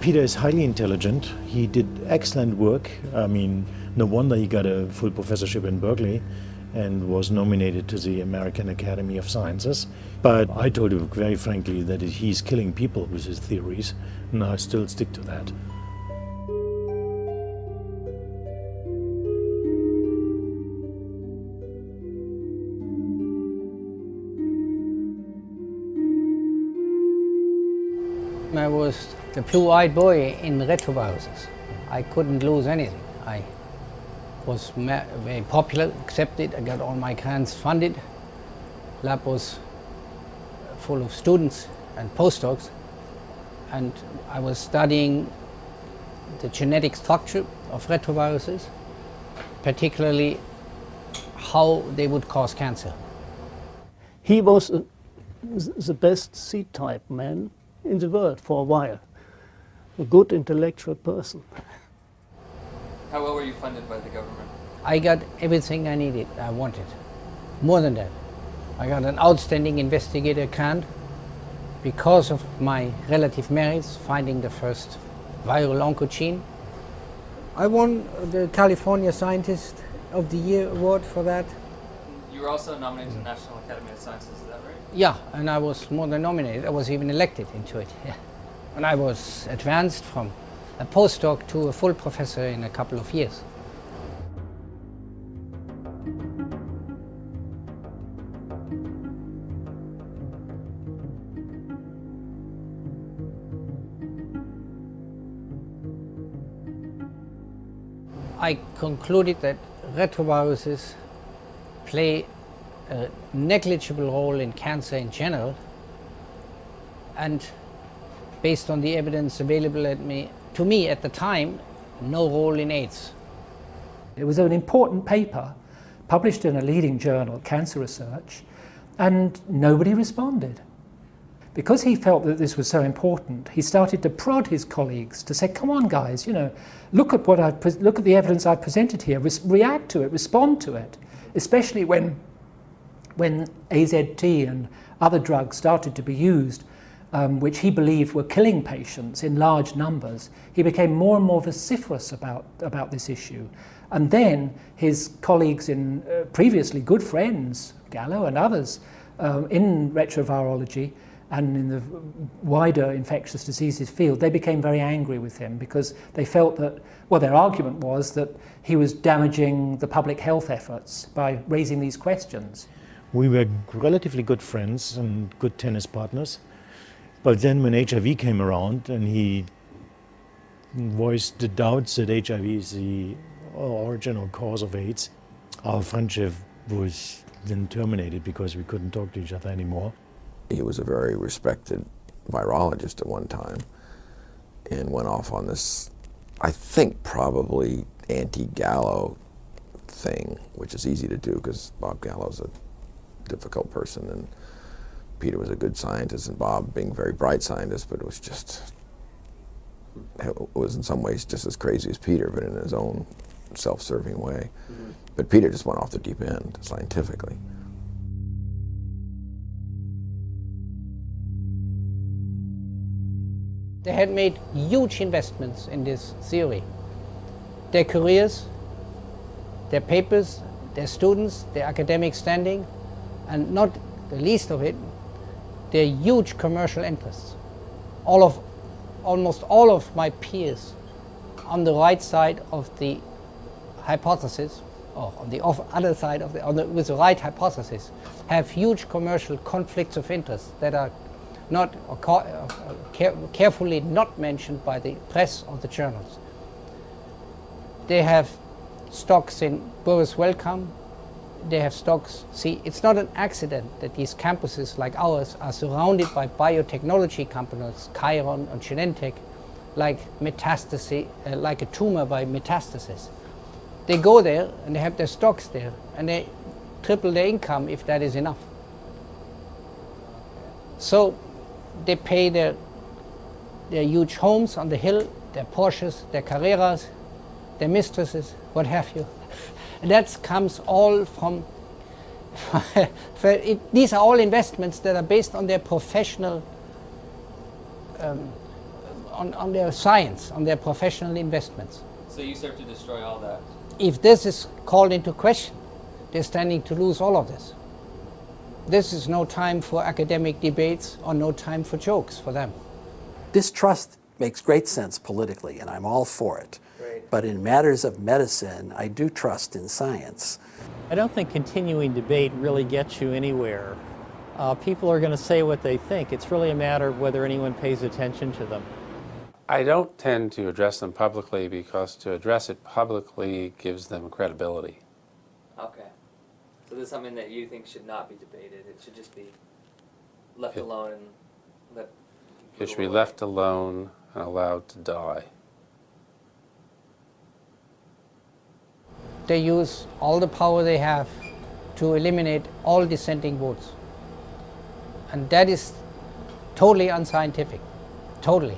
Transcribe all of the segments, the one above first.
Peter is highly intelligent. He did excellent work. I mean, no wonder he got a full professorship in Berkeley and was nominated to the American Academy of Sciences. But I told him very frankly that he's killing people with his theories, and I still stick to that. I was the blue-eyed boy in retroviruses. I couldn't lose anything. I was very popular, accepted, I got all my grants funded. Lab was full of students and postdocs, and I was studying the genetic structure of retroviruses, particularly how they would cause cancer. He was the best C-type man in the world for a while, a good intellectual person. How well were you funded by the government? I got everything I needed, I wanted. More than that. I got an outstanding investigator grant because of my relative merits, finding the first viral oncogene. I won the California Scientist of the Year award for that. You were also nominated to the National Academy of Sciences, is that right? Yeah, and I was more than nominated. I was even elected into it. Yeah. And I was advanced from a postdoc to a full professor in a couple of years. I concluded that retroviruses play a negligible role in cancer in general, and based on the evidence available to me at the time, no role in AIDS. It was an important paper published in a leading journal, Cancer Research, and nobody responded. Because he felt that this was so important, he started to prod his colleagues to say, come on guys, you know, look at the evidence I've presented here, react to it, respond to it, especially when AZT and other drugs started to be used, which he believed were killing patients in large numbers. He became more and more vociferous about this issue. And then his colleagues in previously good friends, Gallo and others, in retrovirology and in the wider infectious diseases field, they became very angry with him because they felt that, well, their argument was that he was damaging the public health efforts by raising these questions. We were relatively good friends and good tennis partners. But then when HIV came around and he voiced the doubts that HIV is the origin or cause of AIDS, our friendship was then terminated because we couldn't talk to each other anymore. He was a very respected virologist at one time and went off on this, I think probably anti-Gallo thing, which is easy to do because Bob Gallo's a difficult person and Peter was a good scientist and Bob being a very bright scientist, but it was in some ways just as crazy as Peter, but in his own self-serving way. Mm-hmm. But Peter just went off the deep end scientifically. They had made huge investments in this theory. Their careers, their papers, their students, their academic standing, and not the least of it, their huge commercial interests. Almost all of my peers on the right side of the hypothesis, or on the other side of with the right hypothesis, have huge commercial conflicts of interest that are not carefully not mentioned by the press or the journals. They have stocks in Boris Wellcome. They have stocks. See, it's not an accident that these campuses like ours are surrounded by biotechnology companies, Chiron and Genentech, like metastasis, like a tumor by metastasis. They go there and they have their stocks there, and they triple their income if that is enough. So they pay their huge homes on the hill, their Porsches, their Carreras, their mistresses, what have you. And that comes all from, these are all investments that are based on their professional, on their science, on their professional investments. So you serve to destroy all that? If this is called into question, they're standing to lose all of this. This is no time for academic debates or no time for jokes for them. Distrust makes great sense politically, and I'm all for it. Right. But in matters of medicine, I do trust in science. I don't think continuing debate really gets you anywhere. People are going to say what they think. It's really a matter of whether anyone pays attention to them. I don't tend to address them publicly because to address it publicly gives them credibility. Okay. So this is something that you think should not be debated. It should just be left alone and let It should be left alone and allowed to die. They use all the power they have to eliminate all dissenting votes. And that is totally unscientific. Totally.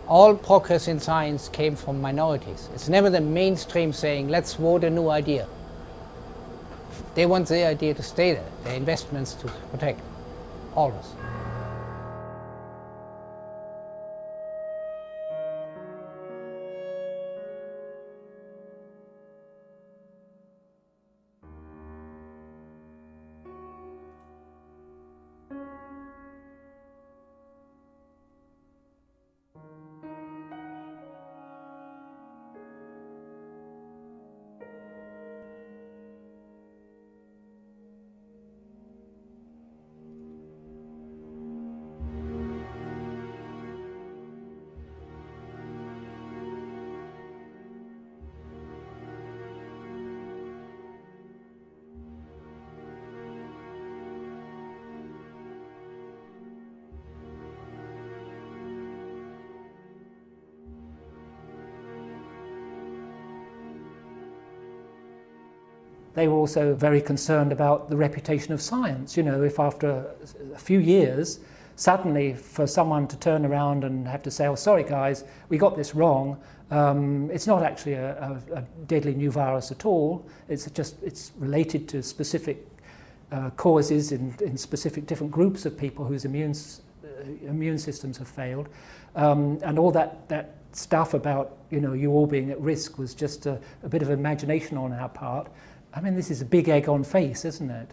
All progress in science came from minorities. It's never the mainstream saying, let's vote a new idea. They want the idea to stay there, their investments to protect. Always. They were also very concerned about the reputation of science. You know, if after a few years, suddenly for someone to turn around and have to say, oh, sorry guys, we got this wrong. It's not actually a deadly new virus at all. It's related to specific causes in specific different groups of people whose immune systems have failed. And all that stuff about, you know, you all being at risk was just a bit of imagination on our part. I mean, this is a big egg on face, isn't it?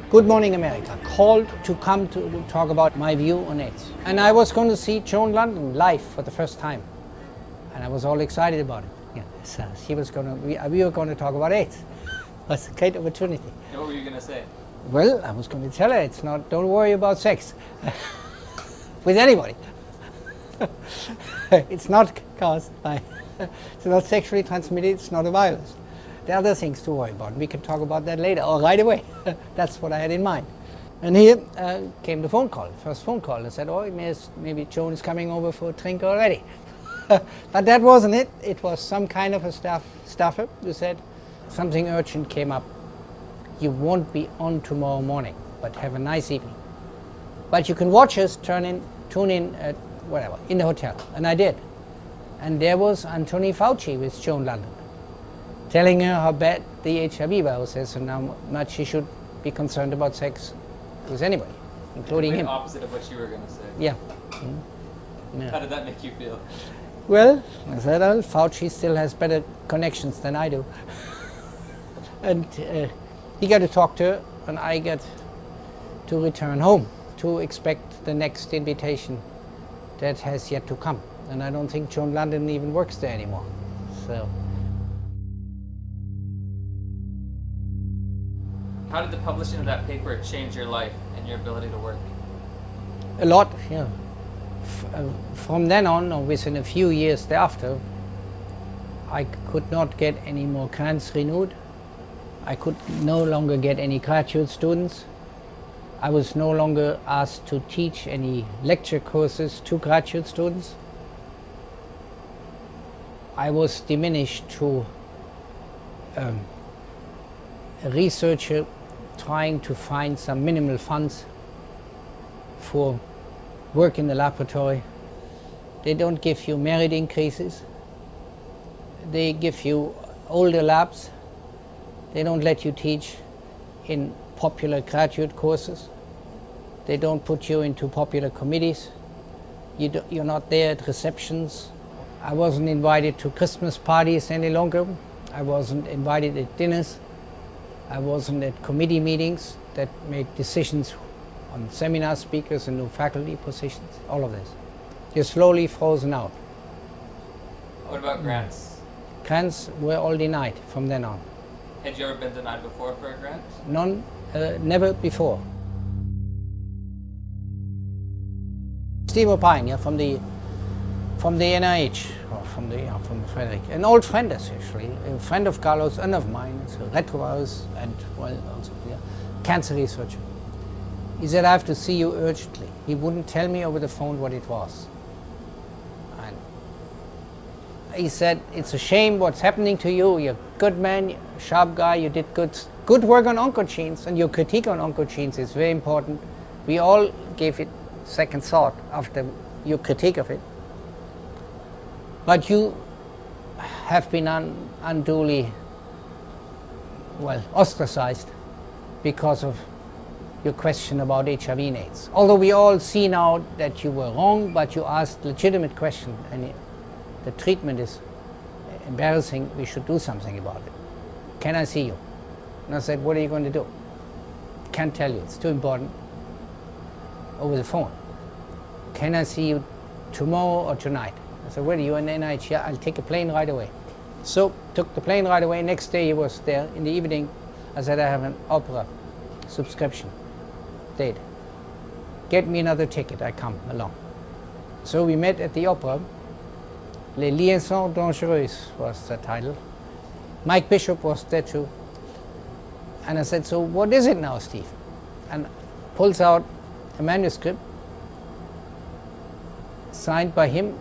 Good Morning America called to come to talk about my view on AIDS. And I was going to see Joan London live for the first time. And I was all excited about it. Yeah, so she was going to, we were going to talk about AIDS. It was a great opportunity. And what were you going to say? Well, I was going to tell her, it's not, don't worry about sex. With anybody. It's not caused by, it's not sexually transmitted, it's not a virus. There are other things to worry about. We can talk about that later, or right away. That's what I had in mind. And here came the phone call, first phone call. I said, oh, maybe Joan is coming over for a drink already. But that wasn't it. It was some kind of a staffer who said, something urgent came up. You won't be on tomorrow morning, but have a nice evening. But you can watch us, tune in at whatever, in the hotel. And I did. And there was Anthony Fauci with Joan London, telling her how bad the HIV virus is and how much she should be concerned about sex with anybody, including him. Opposite of what you were going to say. Yeah. Yeah. How did that make you feel? Well, I said, well, Fauci still has better connections than I do. And he got to talk to her, and I got to return home to expect the next invitation that has yet to come. And I don't think Joan London even works there anymore. So. How did the publishing of that paper change your life and your ability to work? A lot, yeah. From then on, or within a few years thereafter, I could not get any more grants renewed. I could no longer get any graduate students. I was no longer asked to teach any lecture courses to graduate students. I was diminished to a researcher trying to find some minimal funds for work in the laboratory. They don't give you merit increases. They give you older labs. They don't let you teach in popular graduate courses. They don't put you into popular committees. You're not there at receptions. I wasn't invited to Christmas parties any longer. I wasn't invited at dinners. I wasn't at committee meetings that make decisions on seminar speakers and new faculty positions, all of this. You're slowly frozen out. What about grants? Grants were all denied from then on. Had you ever been denied before for a grant? None, never before. Steve O'Pine, yeah, from the NIH, or from Frederick, an old friend actually, a friend of Carlos and of mine, so retrovirus and well, also cancer researcher. He said, I have to see you urgently. He wouldn't tell me over the phone what it was. And he said, it's a shame what's happening to you. You're a good man, sharp guy, you did good work on oncogenes, and your critique on oncogenes is very important. We all gave it second thought after your critique of it. But you have been unduly, well, ostracized because of your question about HIV and AIDS. Although we all see now that you were wrong, but you asked legitimate question, and the treatment is embarrassing, we should do something about it. Can I see you? And I said, what are you going to do? Can't tell you, it's too important. Over the phone. Can I see you tomorrow or tonight? I said, where are you in NIH? Yeah, I'll take a plane right away. So, took the plane right away. Next day he was there. In the evening, I said, I have an opera subscription date. Get me another ticket, I come along. So we met at the opera. Les Liaisons Dangereuses was the title. Mike Bishop was there too. And I said, so what is it now, Steve? And pulls out a manuscript signed by him,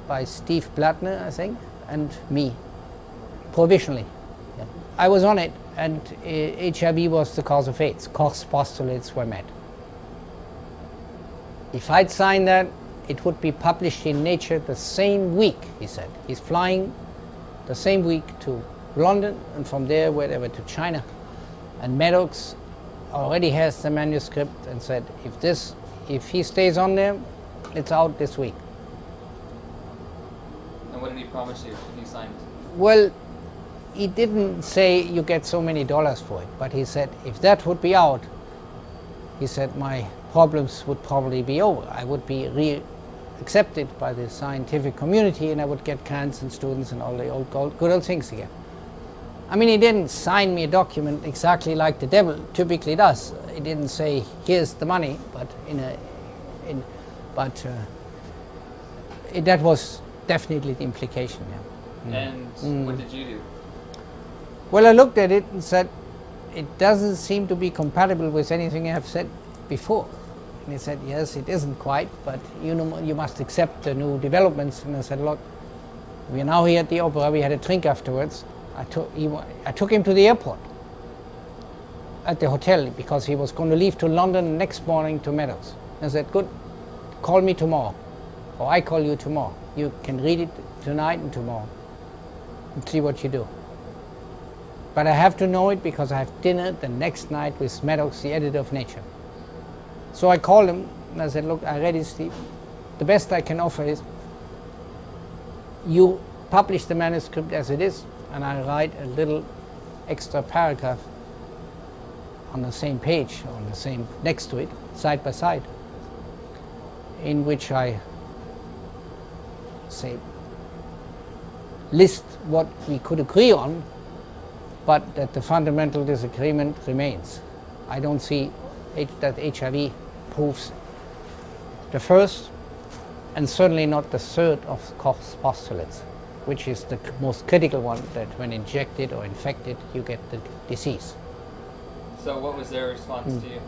by Steve Blattner, I think, and me, provisionally. Yeah. I was on it, and HIV was the cause of AIDS. Koch's postulates were met. If I'd signed that, it would be published in Nature the same week, he said. He's flying the same week to London, and from there, wherever, to China. And Maddox already has the manuscript and said, if he stays on there, it's out this week. And what did he promise you when he signed? Well, he didn't say you get so many dollars for it, but he said if that would be out, he said my problems would probably be over. I would be accepted by the scientific community, and I would get grants and students and all the good old things again. I mean, he didn't sign me a document exactly like the devil typically does. He didn't say, here's the money, but that was definitely the implication. Yeah. And what did you do? Well, I looked at it and said, it doesn't seem to be compatible with anything I have said before. And he said, yes, it isn't quite, but you know, you must accept the new developments. And I said, look, we are now here at the opera. We had a drink afterwards. I took him to the airport at the hotel because he was going to leave to London the next morning to Meadows. I said, good, call me tomorrow, or I call you tomorrow. You can read it tonight and tomorrow and see what you do. But I have to know it because I have dinner the next night with Maddox, the editor of Nature. So I called him and I said, look, I read it, Steve. The best I can offer is you publish the manuscript as it is, and I write a little extra paragraph on the same page, on the same, next to it, side by side, in which I say, list what we could agree on, but that the fundamental disagreement remains. I don't see that HIV proves the first, and certainly not the third of Koch's postulates, which is the most critical one, that when injected or infected, you get the disease. So what was their response to you?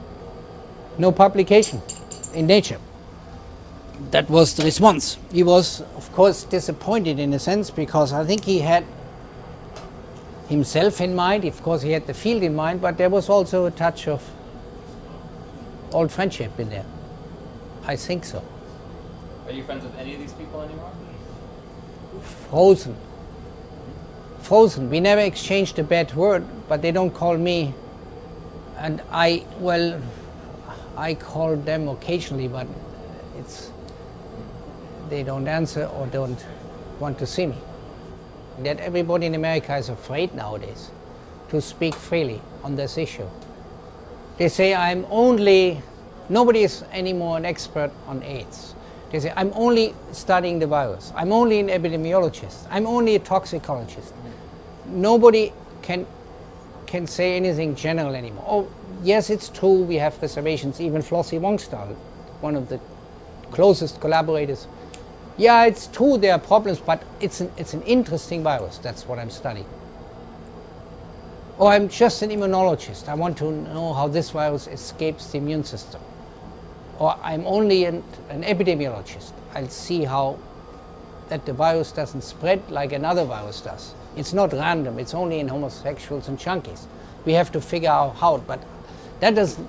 No publication in Nature. That was the response. He was, of course, disappointed in a sense, because I think he had himself in mind. Of course, he had the field in mind, but there was also a touch of old friendship in there. I think so. Are you friends with any of these people anymore? Frozen. Frozen. We never exchanged a bad word, but they don't call me. And I I call them occasionally, but they don't answer or don't want to see me. That everybody in America is afraid nowadays to speak freely on this issue. They say nobody is anymore an expert on AIDS. They say, I'm only studying the virus. I'm only an epidemiologist. I'm only a toxicologist. Nobody can say anything general anymore. Oh, yes, it's true, we have reservations. Even Flossie Wongstall, one of the closest collaborators. Yeah, it's true there are problems, but it's an interesting virus. That's what I'm studying. Or I'm just an immunologist. I want to know how this virus escapes the immune system. Or I'm only an epidemiologist. I'll see how that the virus doesn't spread like another virus does. It's not random. It's only in homosexuals and junkies. We have to figure out how, but that doesn't,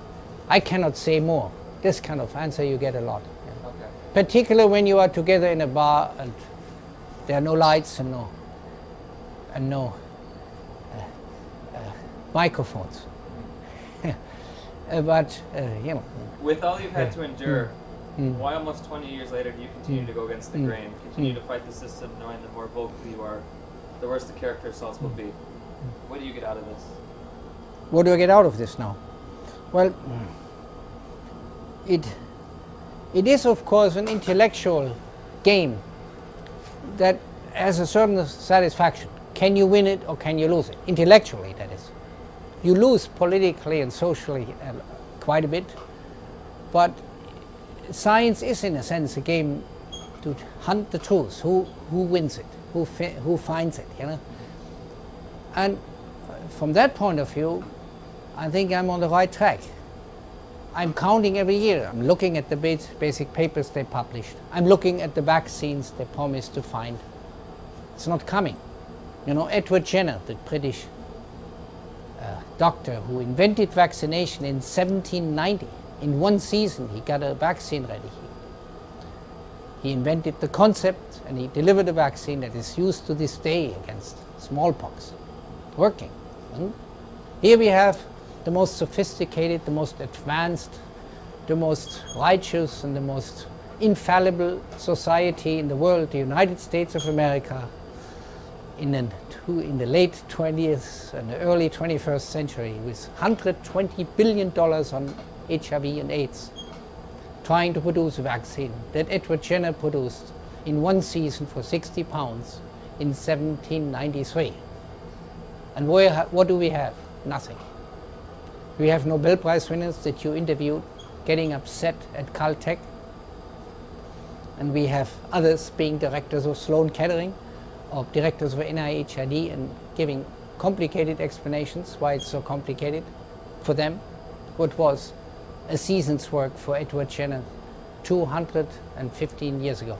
I cannot say more. This kind of answer you get a lot. Yeah. Okay. Particularly when you are together in a bar and there are no lights and no microphones. But, you know. With all you've had to endure, why almost 20 years later do you continue to go against the grain, continue to fight the system, knowing the more vocal you are, the worse the character assaults will be? What do you get out of this? What do I get out of this now? Well, it is, of course, an intellectual game that has a certain satisfaction. Can you win it or can you lose it? Intellectually, that is. You lose politically and socially quite a bit, but science is, in a sense, a game to hunt the truth. Who wins it? Who finds it? You know. And from that point of view, I think I'm on the right track. I'm counting every year. I'm looking at the basic papers they published. I'm looking at the vaccines they promised to find. It's not coming. You know, Edward Jenner, the British doctor who invented vaccination in 1790. In one season, he got a vaccine ready. He invented the concept and he delivered a vaccine that is used to this day against smallpox. Working. Here we have the most sophisticated, the most advanced, the most righteous and the most infallible society in the world, the United States of America, in the late 20th and the early 21st century, with $120 billion on HIV and AIDS, trying to produce a vaccine that Edward Jenner produced in one season for 60 pounds in 1793. And what do we have? Nothing. We have Nobel Prize winners that you interviewed getting upset at Caltech, and we have others being directors of Sloan Kettering or directors of NIH and giving complicated explanations why it's so complicated for them. What was a season's work for Edward Jenner 215 years ago.